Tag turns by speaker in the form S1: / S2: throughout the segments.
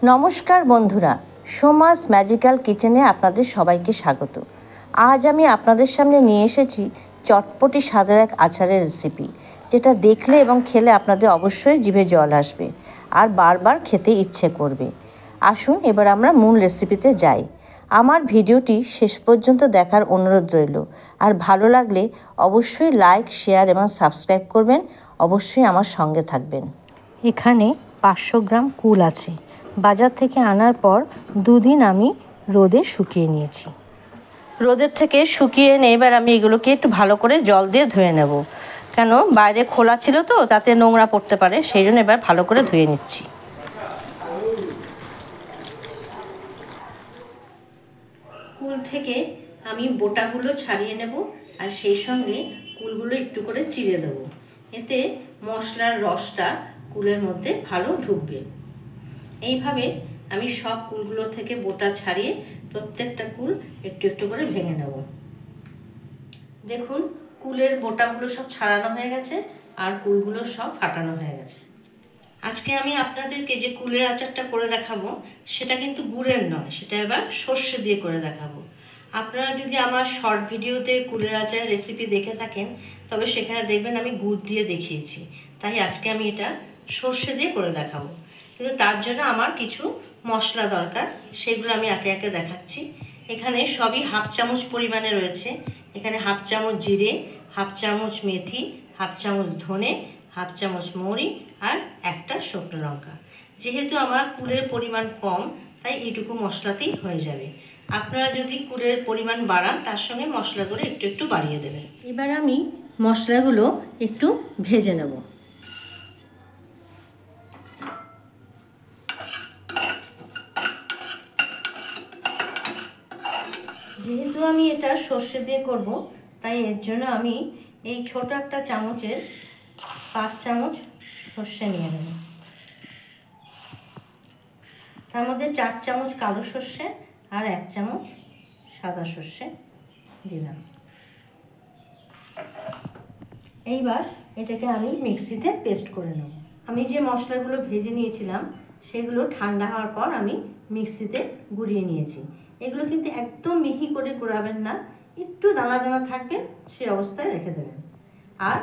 S1: নমস্কার বন্ধুরা, সোমাস ম্যাজিক্যাল কিচেনে আপনাদের সবাইকে স্বাগত। আজ আমি আপনাদের সামনে নিয়ে এসেছি চটপটি স্বাদের এক আচারের রেসিপি, যেটা দেখলে এবং খেলে আপনাদের অবশ্যই জিভে জল আসবে আর বারবার খেতে ইচ্ছে করবে। আসুন এবার আমরা মূল রেসিপিতে যাই। আমার ভিডিওটি শেষ পর্যন্ত দেখার অনুরোধ রইল, আর ভালো লাগলে অবশ্যই লাইক, শেয়ার এবং সাবস্ক্রাইব করবেন। অবশ্যই আমার সঙ্গে থাকবেন। এখানে 500 গ্রাম কুল আছে। বাজার থেকে আনার পর 2 দিন আমি রোদে শুকিয়ে নিয়েছি। রোদের থেকে শুকিয়ে এনে এবার আমি এগুলোকে একটু ভালো করে জল দিয়ে ধুয়ে নেব, কেন বাইরে খোলা ছিল তো তাতে নোংরা পড়তে পারে, সেই জন্য এবার ভালো করে ধুয়ে নিচ্ছি। কুল থেকে আমি বোটাগুলো ছাড়িয়ে নেব, আর সেই সঙ্গে কুলগুলো একটু করে চিড়ে দেবো। এতে মশলার রসটা কুলের মধ্যে ভালো ঢুকবে। এইভাবে আমি সব কুলগুলো থেকে বোটা ছাড়িয়ে প্রত্যেকটা কুল একটু একটু করে ভেঙে নেব। দেখুন, কুলের বোটাগুলো সব ছাড়ানো হয়ে গেছে আর কুলগুলো সব ফাটানো হয়ে গেছে। আজকে আমি আপনাদেরকে যে কুলের আচারটা করে দেখাবো সেটা কিন্তু গুড়ের নয়, সেটা এবার সর্ষে দিয়ে করে দেখাবো। আপনারা যদি আমার শর্ট ভিডিওতে কুলের আচারের রেসিপি দেখে থাকেন তবে সেখানে দেখবেন আমি গুড় দিয়ে দেখিয়েছি, তাই আজকে আমি এটা সর্ষে দিয়ে করে দেখাবো। কিন্তু তার জন্য আমার কিছু মশলা দরকার, সেগুলো আমি একে একে দেখাচ্ছি। এখানে সবই হাফ চামচ পরিমাণে রয়েছে। এখানে হাফ চামচ জিরে, হাফ চামচ মেথি, হাফ চামচ ধনে, হাফ চামচ মৌরি আর একটা শুকনো লঙ্কা। যেহেতু আমার কুলের পরিমাণ কম তাই এইটুকু মশলাতেই হয়ে যাবে। আপনারা যদি কুলের পরিমাণ বাড়ান তার সঙ্গে মশলাগুলো একটু একটু বাড়িয়ে দেবেন। এবার আমি মশলাগুলো একটু ভেজে নেব। যেহেতু আমি এটা সর্ষে দিয়ে করব তাই এর জন্য আমি এই ছোট একটা চামচের 5 চামচ সর্ষে নিয়ে নেব। তার মধ্যে 4 চামচ কালো সর্ষে আর 1 চামচ সাদা সর্ষে দিলাম। এইবার এটাকে আমি মিক্সিতে পেস্ট করে নেব। আমি যে মশলাগুলো ভেজে নিয়েছিলাম সেগুলো ঠান্ডা হওয়ার পর আমি মিক্সিতে গুঁড়িয়ে নিয়েছি। এগুলো কিন্তু একদম মিহি করে গুঁড়াবেন না, একটু দানা দানা থাকবে সেই অবস্থায় রেখে দেবেন। আর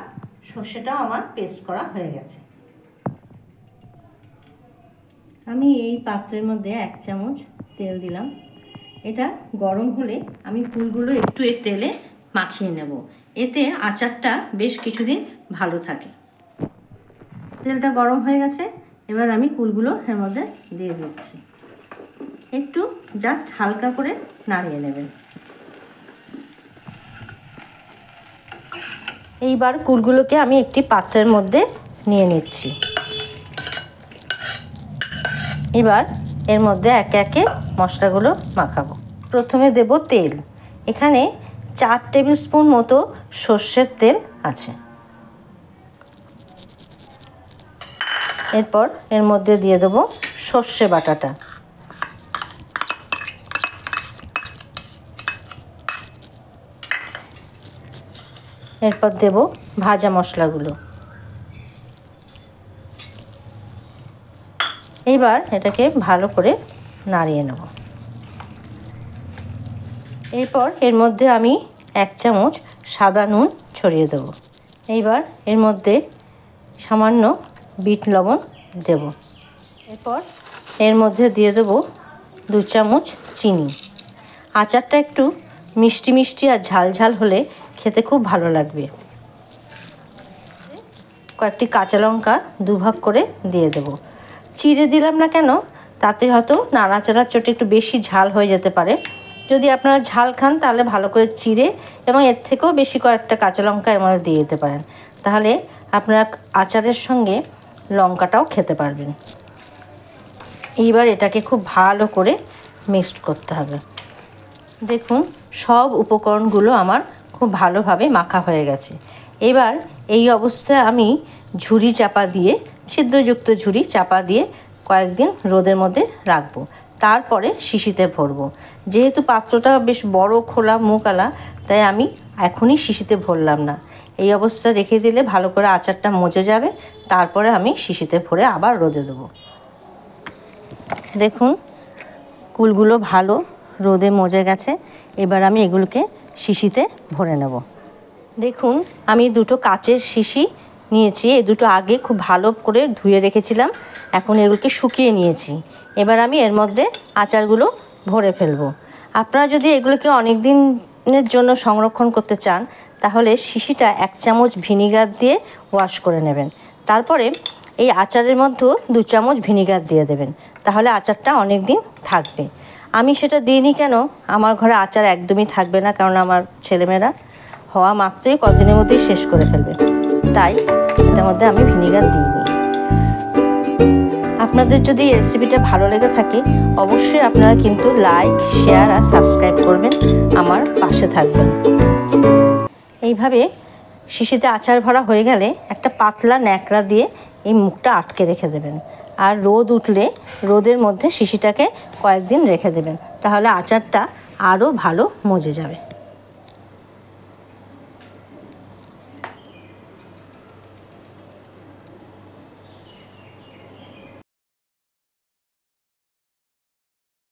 S1: সর্ষেটাও আমার পেস্ট করা হয়ে গেছে। আমি এই পাত্রের মধ্যে 1 চামচ তেল দিলাম। এটা গরম হলে আমি কুলগুলো একটু এর তেলে মাখিয়ে নেব, এতে আচারটা বেশ কিছুদিন ভালো থাকে। তেলটা গরম হয়ে গেছে, এবার আমি কুলগুলো এর মধ্যে দিয়ে দিচ্ছি। একটু জাস্ট হালকা করে নাড়িয়ে নেবেন। এইবার কুলগুলোকে আমি একটি পাত্রের মধ্যে নিয়ে নিচ্ছি। এবার এর মধ্যে একে একে মশলাগুলো মাখাবো। প্রথমে দেব তেল। এখানে 4 টেবিল স্পুন মতো সর্ষের তেল আছে। এরপর এর মধ্যে দিয়ে দেবো সর্ষে বাটাটা। এরপর দেব ভাজা মশলাগুলো। এইবার এটাকে ভালো করে নাড়িয়ে নেব। এরপর এর মধ্যে আমি 1 চামচ সাদা নুন ছড়িয়ে দেব। এইবার এর মধ্যে সামান্য বিট লবণ দেব। এরপর এর মধ্যে দিয়ে দেব 2 চামচ চিনি। আচারটা একটু মিষ্টি মিষ্টি আর ঝাল ঝাল হলে খেতে খুব ভালো লাগবে। কয়েকটি কাঁচা লঙ্কা 2 ভাগ করে দিয়ে দেব। চিড়ে দিলাম না কেন, তাতে হয়তো নাড়াচাড়ার চোটে একটু বেশি ঝাল হয়ে যেতে পারে। যদি আপনারা ঝাল খান তাহলে ভালো করে চিড়ে এবং এর থেকেও বেশি কয়েকটা কাঁচা লঙ্কা এর মধ্যে দিয়ে দিতে পারেন, তাহলে আপনারা আচারের সঙ্গে লঙ্কাটাও খেতে পারবেন। এইবার এটাকে খুব ভালো করে মিক্সড করতে হবে। দেখুন, সব উপকরণগুলো আমার খুব ভালোভাবে মাখা হয়ে গেছে। এবার এই অবস্থায় আমি ঝুরি চাপা দিয়ে, ছিদ্রযুক্ত ঝুরি চাপা দিয়ে কয়েকদিন রোদের মধ্যে রাখবো। তারপরে শিশিতে ভরবো। যেহেতু পাত্রটা বেশ বড়, খোলা, মুখওয়ালা, তাই আমি এখনই শিশিতে ভরলাম না। এই অবস্থায় রেখে দিলে ভালো করে আচারটা মজে যাবে। তারপরে আমি শিশিতে ভরে আবার রোদে দেবো। দেখুন কুলগুলো ভালো রোদে মজে গেছে। এবার আমি এগুলোকে শিশিতে ভরে নেব। দেখুন আমি দুটো কাচের শিশি নিয়েছি। এই দুটো আগে খুব ভালো করে ধুয়ে রেখেছিলাম, এখন এগুলোকে শুকিয়ে নিয়েছি। এবার আমি এর মধ্যে আচারগুলো ভরে ফেলবো। আপনারা যদি এগুলোকে অনেক দিনের জন্য সংরক্ষণ করতে চান তাহলে শিশিটা 1 চামচ ভিনিগার দিয়ে ওয়াশ করে নেবেন। তারপরে এই আচারের মধ্যেও 2 চামচ ভিনিগার দিয়ে দেবেন, তাহলে আচারটা অনেক দিন থাকবে। আমি সেটা দিইনি কেন, আমার ঘরে আচার একদমই থাকবে না, কারণ আমার ছেলেমেয়েরা হওয়া মাত্রই কদিনের মধ্যেই শেষ করে ফেলবে, তাই এটার মধ্যে আমি ভিনিগার দিইনি। আপনাদের যদি এই রেসিপিটা ভালো লেগে থাকে অবশ্যই আপনারা কিন্তু লাইক, শেয়ার আর সাবস্ক্রাইব করবেন, আমার পাশে থাকবেন। এইভাবে শিশিতে আচার ভরা হয়ে গেলে একটা পাতলা ন্যাকড়া দিয়ে এই মুখটা আটকে রেখে দেবেন। আর রোদ উঠলে রোদের মধ্যে শিশিটাকে কয়েকদিন রেখে দেবেন, তাহলে আচারটা আরও ভালো মজে যাবে।